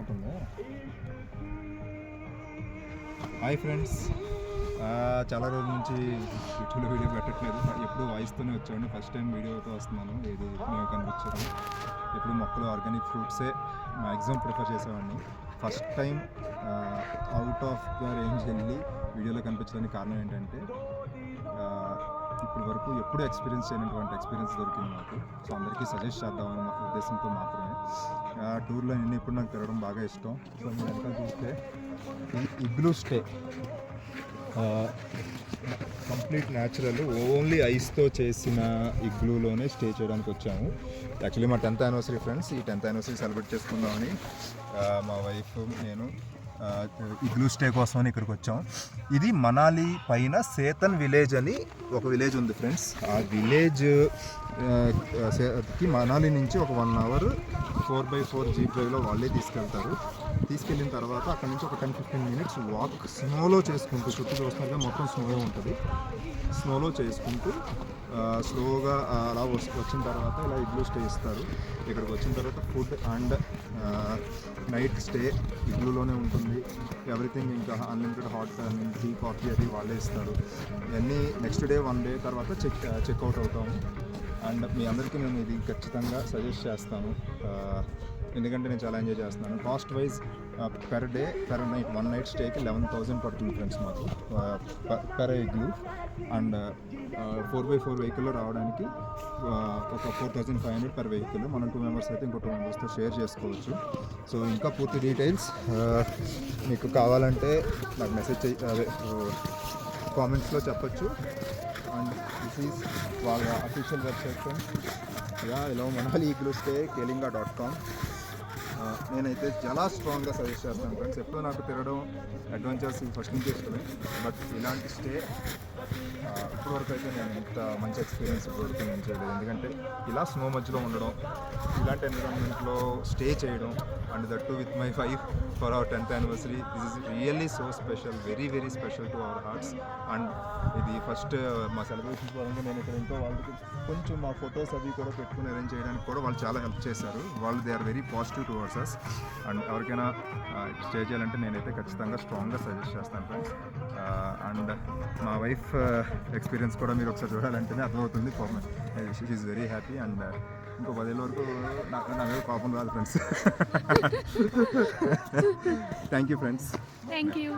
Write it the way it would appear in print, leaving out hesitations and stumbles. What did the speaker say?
ఉంటుందా? Hi friends, చాలా రోజుల నుంచి యూట్యూబ్లో వీడియో పెట్టట్లేదు. ఎప్పుడు వాయిస్తూనే వచ్చాను. ఫస్ట్ టైం వీడియోతో వస్తున్నాను. ఏది మేము కనిపించదు. ఎప్పుడు మొక్కలు ఆర్గానిక్ ఫ్రూట్సే మ్యాక్సిమం ప్రిఫర్ చేసేవాడిని. First time out of the range వెళ్ళి వీడియోలో కనిపించడానికి కారణం ఏంటంటే ఇప్పటి వరకు ఎప్పుడు ఎక్స్పీరియన్స్ చేయనటువంటి ఎక్స్పీరియన్స్ దొరికింది నాకు. సో అందరికీ సజెస్ట్ చేద్దామని ఉద్దేశంతో మాత్రమే. టూర్లో నేను ఇప్పుడు నాకు తిరగడం బాగా ఇష్టం. సో మీరు ఎంత చూస్తే igloo stay complete natural, only ఐస్తో చేసిన ఇగ్లూలోనే స్టే చేయడానికి వచ్చాము. యాక్చువల్లీ మా 10th యానివర్సరీ ఫ్రెండ్స్, ఈ 10th యానివర్సరీ సెలబ్రేట్ చేసుకుందామని మా వైఫ్ నేను ఇగ్లూ స్టే కోసమని ఇక్కడికి వచ్చాం. ఇది మనాలి పైన సేతన్ విలేజ్ అని ఒక విలేజ్ ఉంది ఫ్రెండ్స్. ఆ విలేజ్కి మనాలి నుంచి ఒక 1 hour 4x4 జీప్ డ్రైవ్లో వాళ్ళే తీసుకెళ్తారు. తీసుకెళ్ళిన తర్వాత అక్కడ నుంచి ఒక 10-15 minutes వాక్ స్నోలో చేసుకుంటూ, చుట్టూ చూస్తున్నట్టు మొత్తం స్నో ఉంటుంది. స్నోలో చేసుకుంటూ స్లోగా అలా వచ్చిన తర్వాత ఇలా ఇగ్లూ స్టే ఇస్తారు. ఇక్కడికి వచ్చిన తర్వాత ఫుడ్ అండ్ నైట్ స్టే ఇగ్లూలోనే ఉంటుంది. ఎవ్రీథింగ్ ఇంకా అన్లిమిటెడ్ హాట్ టీ కాఫీ అది వాళ్ళే ఇస్తారు. ఇవన్నీ నెక్స్ట్ డే 1 day తర్వాత చెక్అవుట్ అవుతాము. అండ్ మీ అందరికీ నేను ఇది ఖచ్చితంగా సజెస్ట్ చేస్తాను, ఎందుకంటే నేను చాలా ఎంజాయ్ చేస్తున్నాను. Cost wise per day per night 1 night స్టేకి 11,000 పడుతుంది ఫ్రెండ్స్ మాకు పెర్ ఇగ్లూ. అండ్ 4x4 వెహికల్లో రావడానికి ఒక 4,500 per వెహికల్. మనం 2 members అయితే ఇంకో 2 membersతో షేర్ చేసుకోవచ్చు. సో ఇంకా పూర్తి డీటెయిల్స్ మీకు కావాలంటే నాకు మెసేజ్ కామెంట్స్లో చెప్పచ్చు. అండ్ దిస్ ఈజ్ వాళ్ళ అఫీషియల్ వెబ్సైట్ ఫ్రెండ్స్. ఇలా మనాలి ఇగ్లూ స్టే kelinga.com. నేనైతే చాలా స్ట్రాంగ్గా సజెస్ట్ చేస్తాను ఫ్రెండ్స్. ఎప్పుడూ నాకు తిరగడం అడ్వెంచర్స్ ఫస్ట్ నుంచి ఇష్టమే, బట్ ఇలాంటి స్టే ఇప్పటివరకు అయితే నేను ఇంత మంచి ఎక్స్పీరియన్స్ ఇప్పటివరకు నేను చేయలేదు. ఎందుకంటే ఇలా స్నో మధ్యలో ఉండడం, ఇలాంటి ఎన్విరాన్మెంట్లో స్టే చేయడం, and that to with my wife for hour 10th anniversary. This is really so special, very very special to our hearts. And ఇది ఫస్ట్ మా సెలబ్రేషన్స్ పరంగా నేను ఇక్కడ ఇంకో వాళ్ళకి కొంచెం మా ఫొటోస్ అవి కూడా పెట్టుకుని అరేంజ్ చేయడానికి కూడా వాళ్ళు చాలా హెల్ప్ చేశారు. వాళ్ళు they are very positive towards us. And ఎవరికైనా స్టే చేయాలంటే నేనైతే ఖచ్చితంగా స్ట్రాంగ్గా సజెస్ట్ చేస్తాను ఫ్రెండ్స్. అండ్ మా వైఫ్ ఎక్స్పీరియన్స్ కూడా మీరు ఒకసారి చూడాలంటేనే అర్థమవుతుంది. She is very happy. And ఇంకో 10 ఏళ్ళ వరకు నా మీద కోపం రాదు friends. Thank you friends. Thank you.